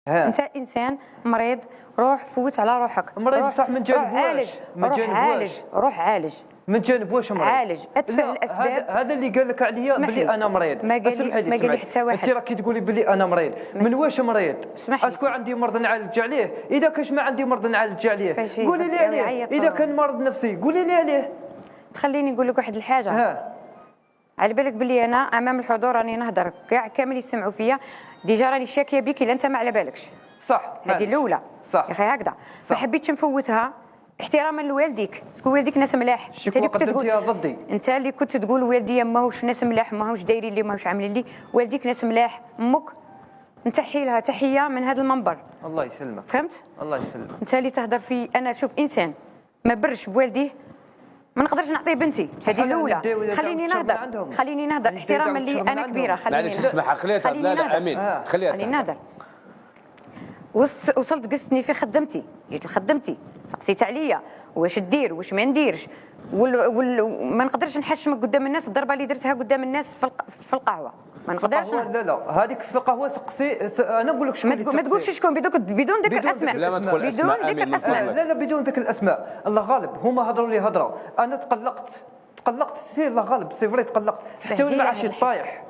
انت انسان مريض، روح فوت على روحك. مريض روح بصح ما نجانبوهاش، ما نجانبوهاش. روح عالج. ما نجانبوهاش مريض. عالج، ادفع الاسباب. هذا اللي قال لك عليا بلي انا مريض. ما قال لي حتى واحد. انت راكي تقولي بلي انا مريض، من واش مريض؟ اسكو لي. عندي مرض نعالج عليه؟ اذا كاش ما عندي مرض نعالج عليه قولي لي عليه. اذا كان مرض نفسي قولي لي عليه. خليني نقول لك واحد الحاجه. على بالك بلي انا امام الحضور راني نهضر كاع كامل يسمعوا فيا، ديجا راني شاكيه بك الا انت ما على بالكش. صح، هذه الاولى. صح يا اخي هكذا. ما حبيتش نفوتها احتراما لوالديك، باسكو والديك ناس ملاح. انت اللي كنت تقول ضدي، انت اللي كنت تقول والدي ماهوش ناس ملاح، ماهوش دايرين لي، ماهوش عاملين لي. والديك ناس ملاح. امك نتحي لها تحيه من هذا المنبر. الله يسلمك. فهمت؟ الله يسلمك. انت اللي تهضر في انا شوف انسان ما برش بوالديه ما نقدرش نعطيه بنتي. هذه الاولى. خليني نهضر احتراما لي انا كبيره. خليني معليش اسمح خليها. لا امين خليها نهضر. وصلت قصتني في خدمتي، جيت لخدمتي سقسيت عليا واش دير واش ما نديرش، ما نقدرش نحشمك قدام الناس. الضربه اللي درتها قدام الناس في القهوه ما نقدرش. لا هذيك في القهوه سقسي. انا نقول لك شكون ما تقولش شكون بدون ذكر الاسماء. لا ما تقول اسماء. بدون ذكر الاسماء. لا بدون ذكر الاسماء. الله غالب هما هضروا لي هضره، انا تقلقت سي الله غالب سي فري تقلقت حتى ما عادش طايح.